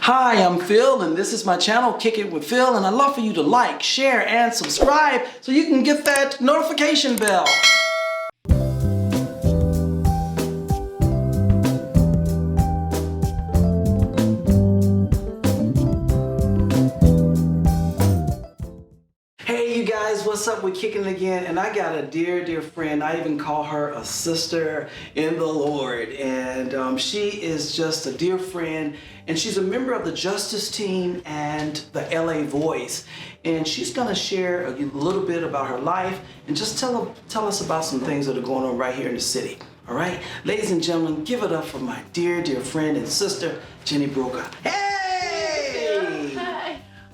Hi, I'm Phil, and this is my channel, Kickin with Phil, and I'd love for you to like, share, and subscribe so you can get that notification bell. Hey you guys, what's up? We're kicking again, and I got a dear friend. I even call her a sister in the Lord, and she is just a dear friend, and she's a member of the Justice Team and the LA Voice, and she's gonna share a little bit about her life and just tell us about some things that are going on right here in the city. All right, ladies and gentlemen, give it up for my dear friend and sister, Jenny Broca. Hey!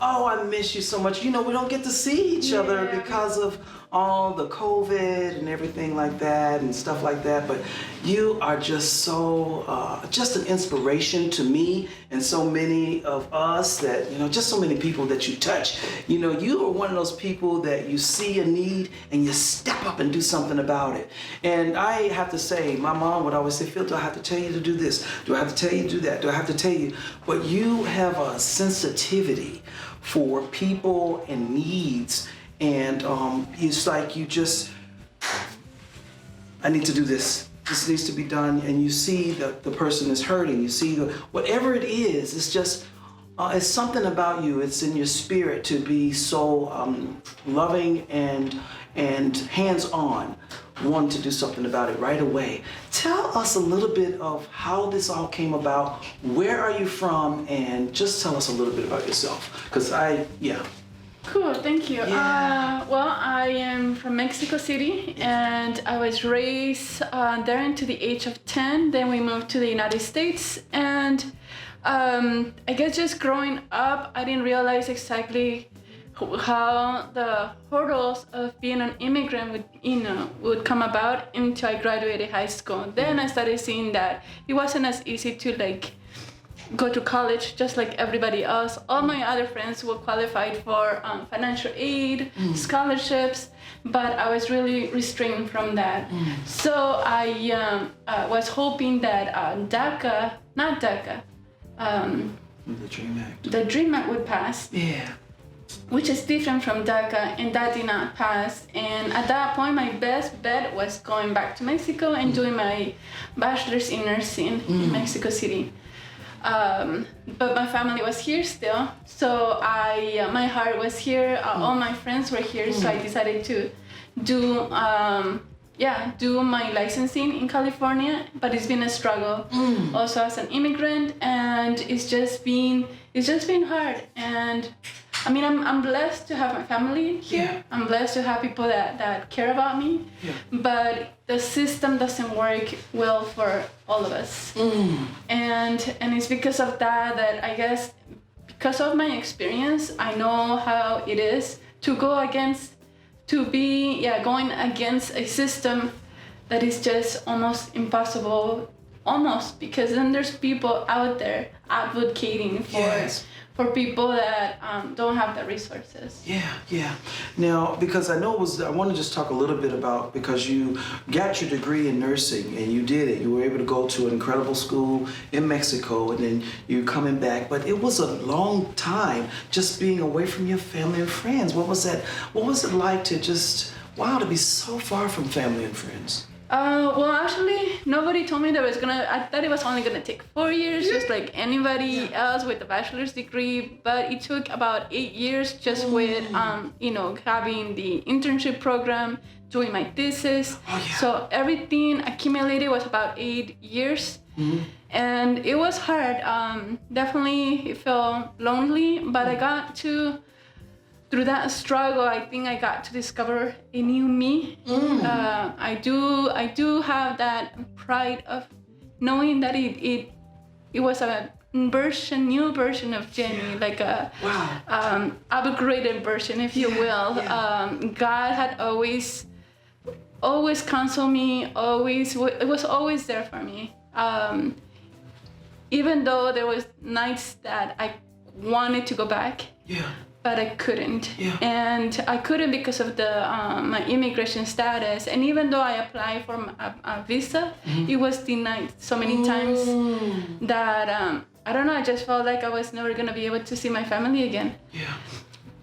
Oh, I miss you so much. You know, we don't get to see each other because of all the COVID and everything like that and stuff like that. But you are just so, just an inspiration to me and so many of us that, you know, just so many people that you touch. You know, you are one of those people that you see a need and you step up and do something about it. And I have to say, my mom would always say, Phil, do I have to tell you to do this? Do I have to tell you to do that? Do I have to tell you? But you have a sensitivity for people and needs, and it's like you just, I need to do this. This needs to be done, and you see that the person is hurting. You see whatever it is. It's just, it's something about you. It's in your spirit to be so loving and hands-on, wanting to do something about it right away. Tell us a little bit of how this all came about. Where are you from? And just tell us a little bit about yourself. Cool, thank you. Yeah. Well, I am from Mexico City, and I was raised there until the age of 10. Then we moved to the United States, and I guess just growing up, I didn't realize exactly how the hurdles of being an immigrant would come about until I graduated high school. Then I started seeing that it wasn't as easy to go to college just like everybody else. All my other friends were qualified for financial aid, scholarships, but I was really restrained from that. So I was hoping that the DREAM Act would pass. Yeah. Which is different from DACA, and that did not pass. And at that point, my best bet was going back to Mexico and doing my bachelor's in nursing in Mexico City. But my family was here still, so my heart was here. All my friends were here, so I decided to do my licensing in California. But it's been a struggle, also as an immigrant, and it's just been hard. And I mean, I'm blessed to have my family here. Yeah. I'm blessed to have people that care about me. Yeah. But the system doesn't work well for all of us. And it's because of that I guess, because of my experience, I know how it is to going against a system that is just almost impossible. Almost, because then there's people out there advocating for people that don't have the resources. Yeah. Now, because I want to just talk a little bit about, because you got your degree in nursing and you did it. You were able to go to an incredible school in Mexico, and then you're coming back. But it was a long time just being away from your family and friends. What was that? What was it like to to be so far from family and friends? Well, actually, nobody told me that I thought it was only gonna take 4 years, just like anybody else with a bachelor's degree. But it took about 8 years just with, having the internship program, doing my thesis. So everything accumulated was about 8 years. And it was hard. Definitely, it felt lonely, but through that struggle, I think I got to discover a new me. I do have that pride of knowing that it was a new version of Jenny, like a upgraded version, if you will. God had always counseled me. It was always there for me. Even though there was nights that I wanted to go back. But I couldn't. And I couldn't because of my immigration status. And even though I applied for a visa, it was denied so many times that I don't know, I just felt like I was never gonna be able to see my family again. Yeah.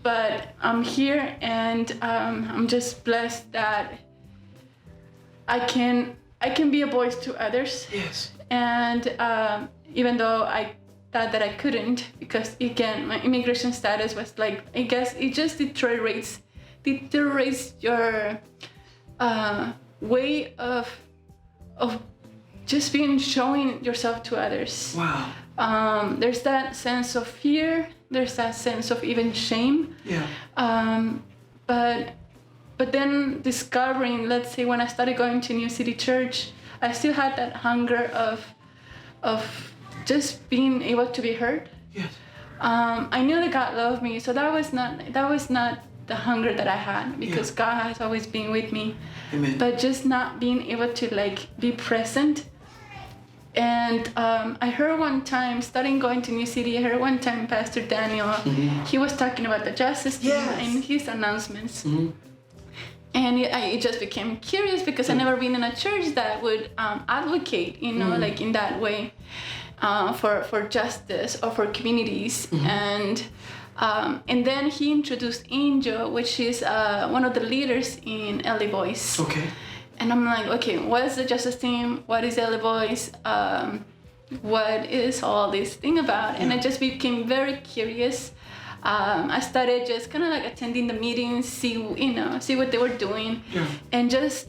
But I'm here, and I'm just blessed that I can be a voice to others. Yes. And even though I thought that I couldn't, because again, my immigration status was like, I guess it just deteriorates your way of just being showing yourself to others. Wow. There's that sense of fear. There's that sense of even shame. Yeah. But then discovering, let's say when I started going to New City Church, I still had that hunger of just being able to be heard. Yes. I knew that God loved me, so that was not the hunger that I had, because God has always been with me. Amen. But just not being able to like be present. And I heard one time, starting going to New City, I heard one time Pastor Daniel, he was talking about the justice team in his announcements. And it just became curious, because I never been in a church that would advocate, like in that way, for justice or for communities. And then he introduced Angel, which is one of the leaders in LA Boys. Okay. And I'm like, okay, what is the justice team? What is LA Boys? What is all this thing about? And I just became very curious. I started just kind of like attending the meetings, see what they were doing. Yeah. And just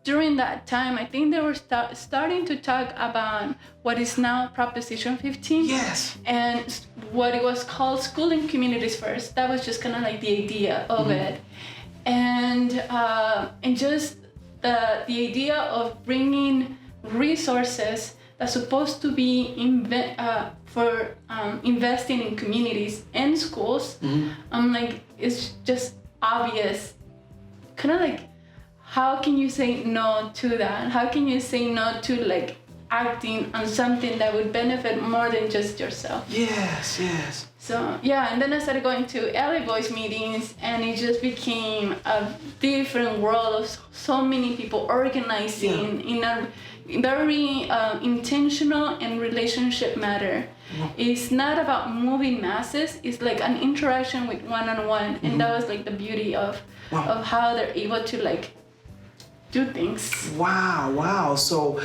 during that time, I think they were starting to talk about what is now Proposition 15. Yes. And what it was called Schooling Communities First. That was just kind of like the idea of it. And just the idea of bringing resources that's supposed to be for investing in communities and schools. I'm like, it's just obvious. Kind of like, how can you say no to that? How can you say no to like acting on something that would benefit more than just yourself? Yes, yes. So yeah, and then I started going to LA Boys meetings, and it just became a different world of so many people organizing in a very intentional and relationship matter. It's not about moving masses, it's like an interaction with one-on-one. And that was like the beauty of how they're able to like do things. Wow. So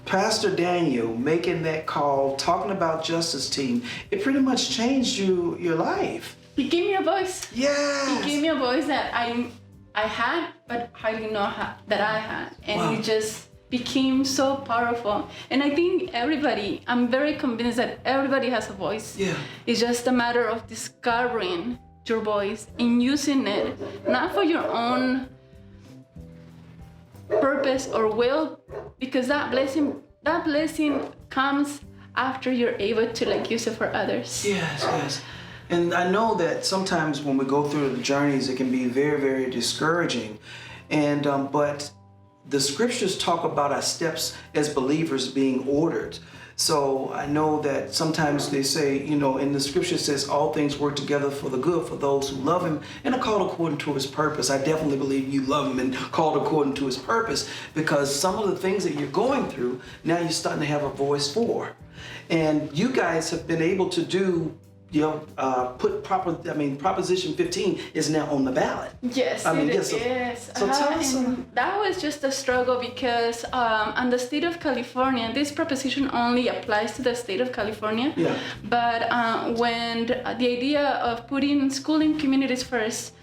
Pastor Daniel making that call, talking about Justice Team, it pretty much changed your life. He gave me a voice. Yes. He gave me a voice that I had, but I didn't know that I had. And it just became so powerful. And I think I'm very convinced that everybody has a voice. Yeah. It's just a matter of discovering your voice and using it, not for your own purpose or will, because that blessing comes after you're able to like use it for others. Yes. And I know that sometimes when we go through the journeys, it can be very, very discouraging. And but the scriptures talk about our steps as believers being ordered. So I know that sometimes they say, in the scripture it says all things work together for the good for those who love him and are called according to his purpose. I definitely believe you love him and called according to his purpose, because some of the things that you're going through, now you're starting to have a voice for. And you guys have been able to do, Proposition 15 is now on the ballot. Yes, it is. So tell us. That was just a struggle, because on the state of California, this proposition only applies to the state of California. Yeah. But when the idea of putting schooling communities first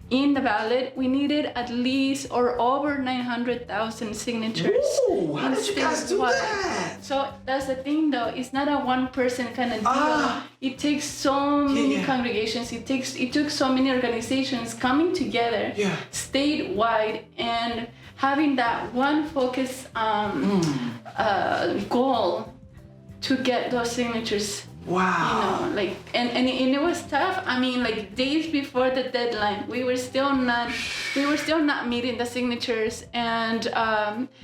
in the ballot, we needed at least or over 900,000 signatures. Ooh, how did you guys do that? So that's the thing, though. It's not a one-person kind of deal. It takes so many congregations. It took so many organizations coming together statewide and having that one focus goal to get those signatures. Wow. And it was tough. I mean, like days before the deadline, we were still not meeting the signatures, and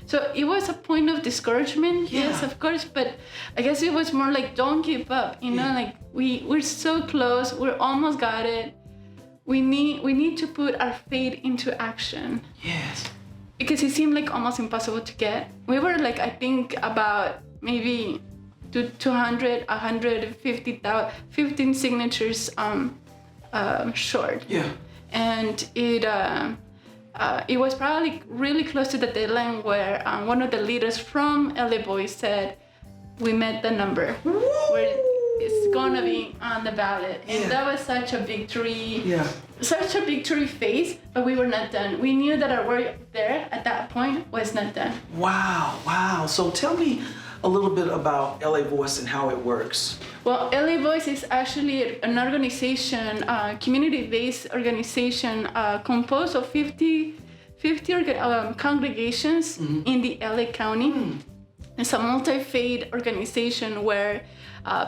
so it was a point of discouragement. Yeah. Yes, of course, but I guess it was more like, don't give up. Like we're so close. We're almost got it. We need to put our faith into action. Yes. Because it seemed like almost impossible to get. We were like, I think about maybe to 200, 150, 15 signatures short. Yeah. And it was probably really close to the deadline where one of the leaders from LA Boys said, we met the number. It's gonna be on the ballot. And that was such a victory. Yeah. Such a victory phase, but we were not done. We knew that our work there at that point was not done. Wow. So tell me a little bit about LA Voice and how it works. Well, LA Voice is actually an organization, community-based organization composed of 50 congregations in the LA County. It's a multi-faith organization where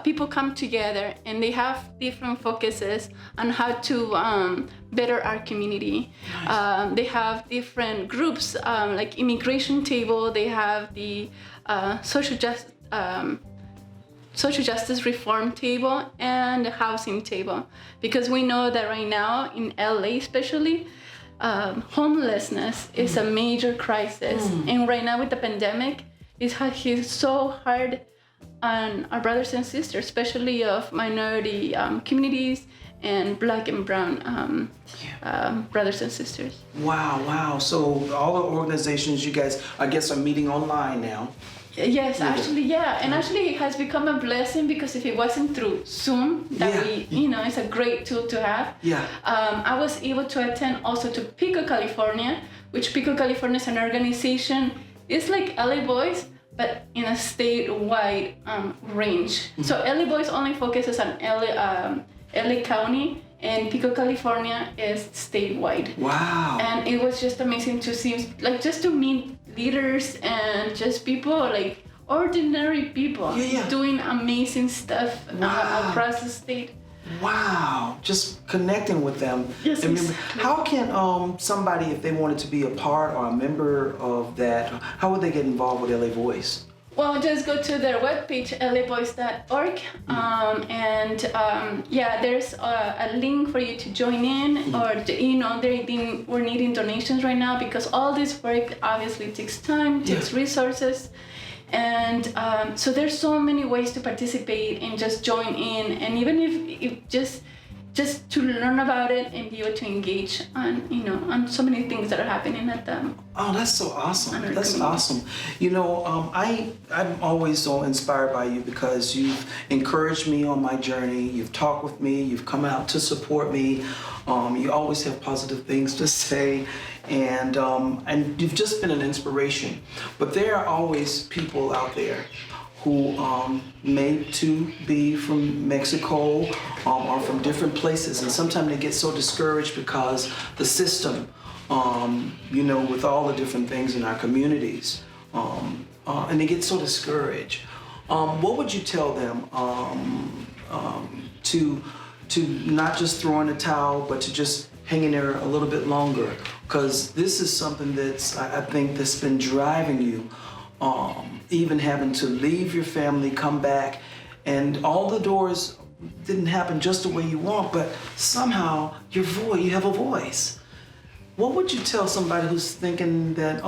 people come together and they have different focuses on how to better our community. Nice. They have different groups like immigration table. They have the social justice reform table and the housing table, because we know that right now in LA especially, homelessness is a major crisis. And right now with the pandemic, it's hit so hard on our brothers and sisters, especially of minority communities and Black and brown brothers and sisters. Wow. So all the organizations you guys, I guess, are meeting online now. Yes, actually, yeah. And actually it has become a blessing, because if it wasn't through Zoom, it's a great tool to have. Yeah. I was able to attend also to PhiL, California, which PhiL, California is an organization. It's like LA Boys, but in a statewide range. So LA Boys only focuses on LA County, and PhiL, California is statewide. Wow. And it was just amazing to see, like, just to meet leaders and just people, like ordinary people doing amazing stuff across the state. Wow, just connecting with them. Yes, exactly. How can somebody, if they wanted to be a part or a member of that, how would they get involved with LA Voice? Well, just go to their webpage, laboys.org, there's a link for you to join in, or we're needing donations right now, because all this work obviously takes time, takes resources, and so there's so many ways to participate and just join in, and even if just to learn about it and be able to engage on so many things that are happening at them. Oh, that's so awesome. That's awesome. I'm always so inspired by you, because you've encouraged me on my journey. You've talked with me. You've come out to support me. You always have positive things to say, and you've just been an inspiration. But there are always people out there who may to be from Mexico or from different places, and sometimes they get so discouraged because the system, with all the different things in our communities, and they get so discouraged. What would you tell them to not just throw in the towel, but to just hang in there a little bit longer? Because this is something I think that's been driving you. Even having to leave your family, come back, and all the doors didn't happen just the way you want, but somehow you have a voice. What would you tell somebody who's thinking that,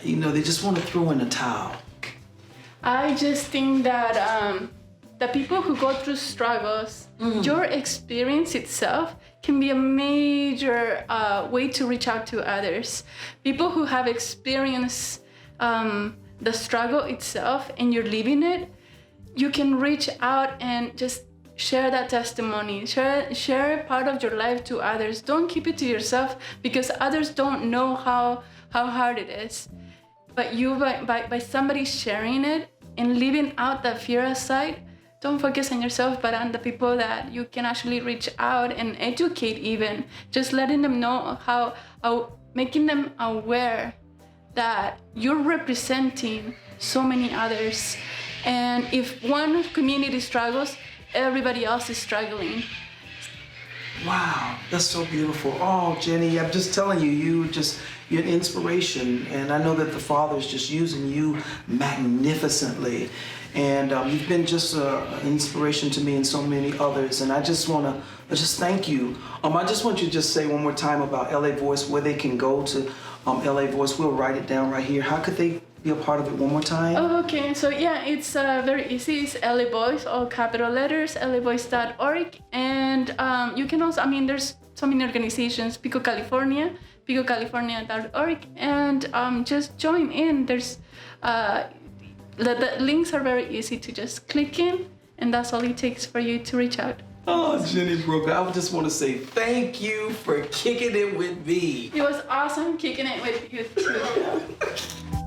they just want to throw in a towel? I just think that the people who go through struggles, your experience itself can be a major way to reach out to others. People who have experienced the struggle itself and you're living it, you can reach out and just share that testimony, share part of your life to others. Don't keep it to yourself, because others don't know how hard it is. But you, by somebody sharing it and leaving out the fear aside, don't focus on yourself, but on the people that you can actually reach out and educate, even just letting them know how making them aware that you're representing so many others. And if one community struggles, everybody else is struggling. Wow, that's so beautiful. Oh, Jenny, I'm just telling you, you're an inspiration. And I know that the Father is just using you magnificently. And you've been just an inspiration to me and so many others. And I just want to thank you. I just want you to just say one more time about LA Voice, where they can go to LA Voice. We'll write it down right here. How could they be a part of it one more time? Oh, okay. So yeah, it's very easy. It's LA Boys, all capital letters, laboys.org. And you can also, I mean, there's so many organizations, Pico California, picocalifornia.org. And just join in. There's, the links are very easy to just click in. And that's all it takes for you to reach out. Oh, Jenny Broca, I just want to say thank you for kicking it with me. It was awesome kicking it with you too.